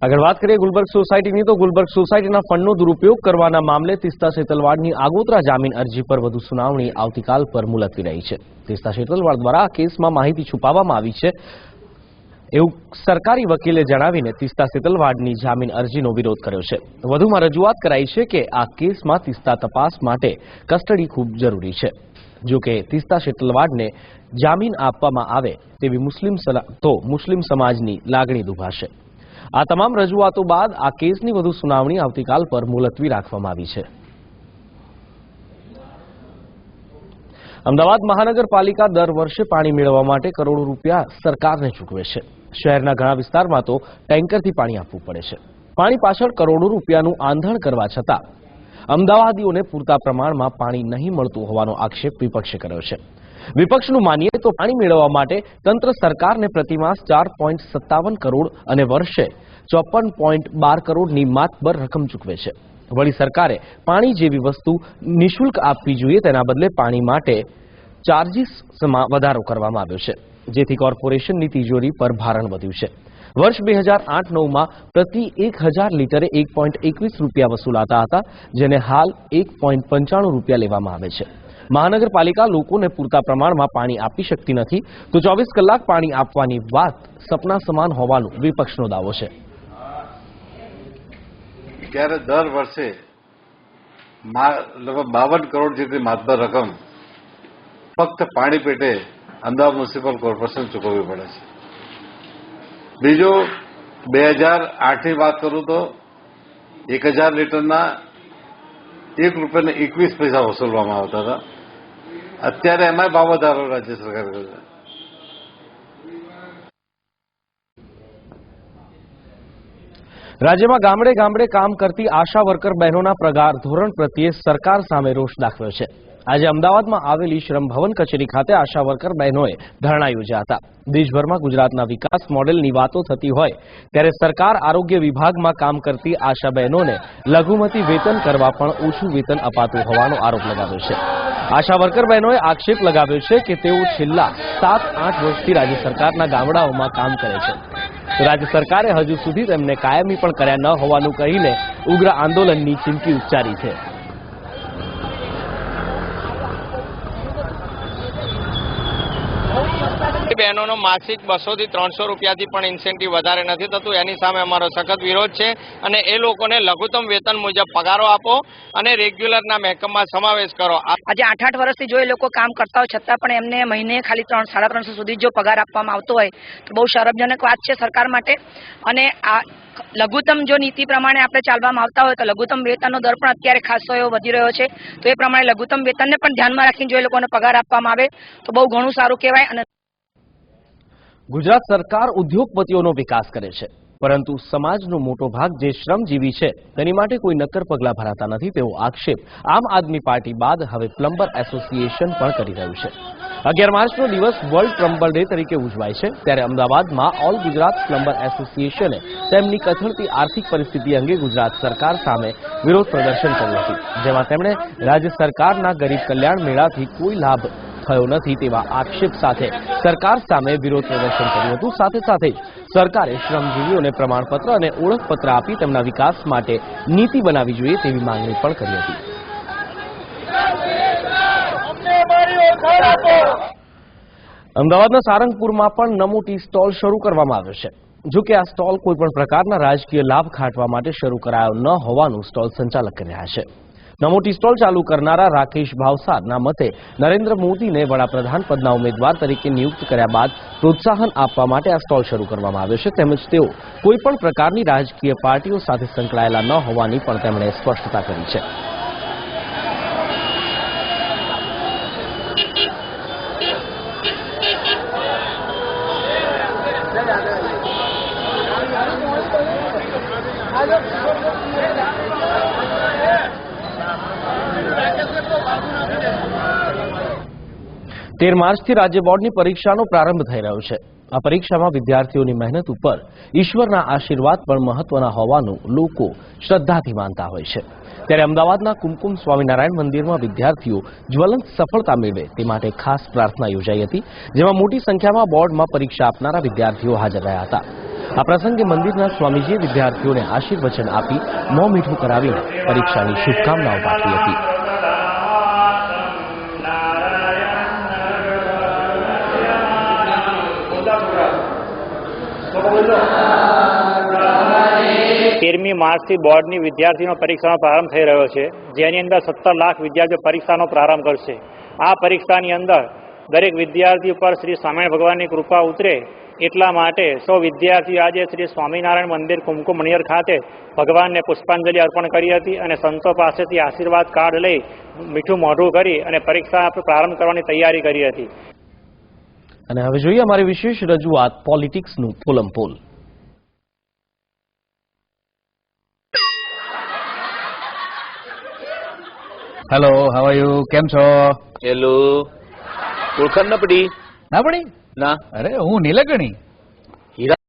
આગળ વાત કરીએ ગુલબર્ગ સોસાયટીની તો ગુલબર્ગ સોસાયટીના ફંડનો દુરુપયોગ કરવાના મામલે તીસ્તા સેતલવાડની આગોતરા જામીન અરજી પર વધુ સુનાવણી આવતીકાલ પર મુલતવી રહી છે। તીસ્તા સેતલવાડ દ્વારા આ કેસમાં માહિતી છુપાવવામાં આવી છે એવું સરકારી વકીલે જણાવીને તીસ્તા સેતલવાડની જામીન અરજીનો વિરોધ કર્યો છે। વધુમાં રજૂઆત કરાઈ છે કે આ કેસમાં તીસ્તા તપાસ માટે કસ્ટડી ખૂબ જરૂરી છે। જો કે તીસ્તા સેતલવાડને જામીન આપવામાં આવે તેવી મુસ્લિમ સમાજની લાગણી દુભાશે। આ તમામ રજૂઆતો બાદ આ કેસની વધુ સુનાવણી આવતીકાલ પર મુલતવી રાખવામાં આવી છે। અમદાવાદ મહાનગરપાલિકા દર વર્ષે પાણી મેળવવા માટે કરોડો રૂપિયા સરકારને ચૂકવે છે। શહેરના ઘણા વિસ્તારમાં તો ટેન્કરથી પાણી આપવું પડે છે। પાણી પાછળ કરોડો રૂપિયાનું આંધણ કરવા છતાં અમદાવાદીઓને પૂરતા પ્રમાણમાં પાણી નહીં મળતું હોવાનો આક્ષેપ વિપક્ષે કર્યો છે। વિપક્ષનું માનીએ તો પાણી મેળવવા માટે તંત્ર સરકારને પ્રતિમાસ 4.57 કરોડ અને વર્ષે 54.12 કરોડની માતબર રકમ ચૂકવે છે। વળી સરકારે પાણી જેવી વસ્તુ નિઃશુલ્ક આપવી જોઈએ તેના બદલે પાણી માટે ચાર્જીસમાં વધારો કરવામાં આવ્યો છે, જેથી કોર્પોરેશનની તિજોરી પર ભારણ વધ્યું છે। વર્ષ 2008-9માં પ્રતિ 1000 લીટરે 1.21 રૂપિયા વસૂલાતા હતા, જેને હાલ 1.95 રૂપિયા લેવામાં આવે છે। મહાનગરપાલિકા લોકોને પૂરતા પ્રમાણમાં પાણી આપી શકતી નથી તો 24 કલાક પાણી આપવાની વાત સપના સમાન હોવાનો વિપક્ષનો દાવો છે। ત્યારે દર વર્ષે લગભગ 52 કરોડ જેટલી માતબર રકમ ફક્ત પાણી પેટે અમદાવાદ મ્યુનિસિપલ કોર્પોરેશન ચૂકવવી પડે છે। બીજું 2008ની વાત કરું તો 1000 લીટરના 1 રૂપિયાને 21 પૈસા વસૂલવામાં આવતા હતા। અત્યારે એમાં ભાવ વધારો રાજ્ય સરકાર કરે છે। રાજ્યમાં ગામડે ગામડે કામ કરતી આશા વર્કર બહેનોના પગાર ધોરણ પ્રત્યે સરકાર સામે રોષ દાખવ્યો છે। આજે અમદાવાદમાં આવેલી શ્રમ ભવન કચેરી ખાતે આશા વર્કર બહેનોએ ધરણા યોજ્યા હતા। દેશભરમાં ગુજરાતના વિકાસ મોડેલની વાતો થતી હોય ત્યારે સરકાર આરોગ્ય વિભાગમાં કામ કરતી આશા બહેનોને લઘુમતી વેતન કરવા પણ ઓછું વેતન અપાતું હોવાનો આરોપ લગાવ્યો છે। આશા વર્કર બહેનોએ આક્ષેપ લગાવ્યો છે કે તેઓ છેલ્લા 7-8 વર્ષથી રાજ્ય સરકારના ગામડાઓમાં કામ કરે છે, રાજ્ય સરકારે હજુ સુધી તેમને કાયમી પણ કર્યા ન હોવાનું કહીને ઉગ્ર આંદોલનની ચીમકી ઉચ્ચારી છે। બહેનોનો માસિક 200 થી 300 રૂપિયાથી પણ ઇન્સેન્ટિવ વધારે નથી થતું, એની સામે અમારો સખત વિરોધ છે અને એ લોકોને લઘુત્તમ વેતન મુજબ પગારો આપો અને રેગ્યુલરના મહેકમમાં સમાવેશ કરો। આજે 8-8 વર્ષથી જો એ લોકો કામ કરતા હોય છતાં પણ એમને મહિને ખાલી 300-350 સુધી જો પગાર આપવામાં આવતો હોય તો બહુ શરમજનક વાત છે સરકાર માટે। અને આ લઘુત્તમ જો નીતિ પ્રમાણે આપણે ચાલવામાં આવતા હોય તો લઘુત્તમ વેતનનો દર પણ અત્યારે ખાસો એવો વધી રહ્યો છે, તો એ પ્રમાણે લઘુત્તમ વેતનને પણ ધ્યાનમાં રાખીને જો એ લોકોને પગાર આપવામાં આવે તો બહુ ઘણું સારું કહેવાય। અને ગુજરાત સરકાર ઉદ્યોગપતિઓનો વિકાસ કરે છે, પરંતુ સમાજનો મોટો ભાગ જે શ્રમજીવી છે તેની માટે કોઈ નક્કર પગલાં ભરાતા નથી તેવો આક્ષેપ આમ આદમી પાર્ટી બાદ હવે પ્લમ્બર એસોસિએશન પણ કરી રહ્યું છે। 11 માર્ચનો દિવસ વર્લ્ડ પ્લમ્બર ડે તરીકે ઉજવાય છે, ત્યારે અમદાવાદમાં ઓલ ગુજરાત પ્લમ્બર એસોસિએશને તેમની કથળતી આર્થિક પરિસ્થિતિ અંગે ગુજરાત સરકાર સામે વિરોધ પ્રદર્શન કર્યું હતું, જેમાં તેમણે રાજ્ય સરકારના ગરીબ કલ્યાણ મેળાથી કોઈ લાભ થયો નથી તેવા આક્ષેપ સાથે સરકાર સામે વિરોધ પ્રદર્શન કર્યું હતું। સાથે સાથે જ સરકારે શ્રમજીવીઓને પ્રમાણપત્ર અને ઓળખપત્ર આપી તેમના વિકાસ માટે નીતિ બનાવવી જોઈએ તેવી માંગણી પણ કરી હતી। અમદાવાદના સારંગપુરમાં પણ નમો ટી સ્ટોલ શરૂ કરવામાં આવ્યો છે। જો કે આ સ્ટોલ કોઈપણ પ્રકારના રાજકીય લાભ ખાટવા માટે શરૂ કરાયો ન હોવાનું સ્ટોલ સંચાલક કરી રહ્યા છે। નમો ટી સ્ટોલ ચાલુ કરનારા રાકેશ ભાવસારના મતે નરેન્દ્ર મોદીને વડાપ્રધાન પદના ઉમેદવાર તરીકે નિયુક્ત કર્યા બાદ પ્રોત્સાહન આપવા માટે આ સ્ટોલ શરૂ કરવામાં આવ્યો છે, તેમજ તેઓ કોઈપણ પ્રકારની રાજકીય પાર્ટીઓ સાથે સંકળાયેલા ન હોવાની પણ તેમણે સ્પષ્ટતા કરી છે। તેર માર્ચથી રાજ્ય બોર્ડની પરીક્ષાનો પ્રારંભ થઈ રહ્યો છે। આ પરીક્ષામાં વિદ્યાર્થીઓની મહેનત ઉપર ઈશ્વરના આશીર્વાદ પણ મહત્વના હોવાનું લોકો શ્રદ્ધાથી માનતા હોય છે। ત્યારે અમદાવાદના કુમકુમ સ્વામિનારાયણ મંદિરમાં વિદ્યાર્થીઓ જ્વલંત સફળતા મેળવે તે માટે ખાસ પ્રાર્થના યોજાઈ હતી, જેમાં મોટી સંખ્યામાં બોર્ડમાં પરીક્ષા આપનારા વિદ્યાર્થીઓ હાજર રહ્યા હતા। આ પ્રસંગે મંદિરના સ્વામીજીએ વિદ્યાર્થીઓને આશીર્વચન આપી મોં મીઠું કરાવીને પરીક્ષાની શુભકામનાઓ પાઠવી હતી. તેરમી માર્ચથી બોર્ડની વિદ્યાર્થીનો પરીક્ષાનો પ્રારંભ થઈ રહ્યો છે, જેની અંદર 17 લાખ વિદ્યાર્થીઓ પરીક્ષાનો પ્રારંભ કરશે. આ પરીક્ષાની અંદર દરેક વિદ્યાર્થી પર શ્રી સ્વામિનારાયણ ભગવાનની કૃપા ઉતરે એટલા માટે સૌ વિદ્યાર્થીઓ આજે શ્રી સ્વામિનારાયણ મંદિર કુમકુમ મણિયર ખાતે ભગવાનને પુષ્પાંજલિ અર્પણ કરી હતી અને સંતો પાસેથી આશીર્વાદ કાર્ડ લઈ મીઠું મોઢું કરી અને પરીક્ષા પ્રારંભ કરવાની તૈયારી કરી હતી. અને હવે જોઈએ અમારી વિશેષ રજૂઆત પોલિટિક્સનું પોલમ પોલ. Hello, how are you? કેમ છો? હેલો, ઓળખાણ ના પડી? ના પડી? ના. અરે હું નીલકણી.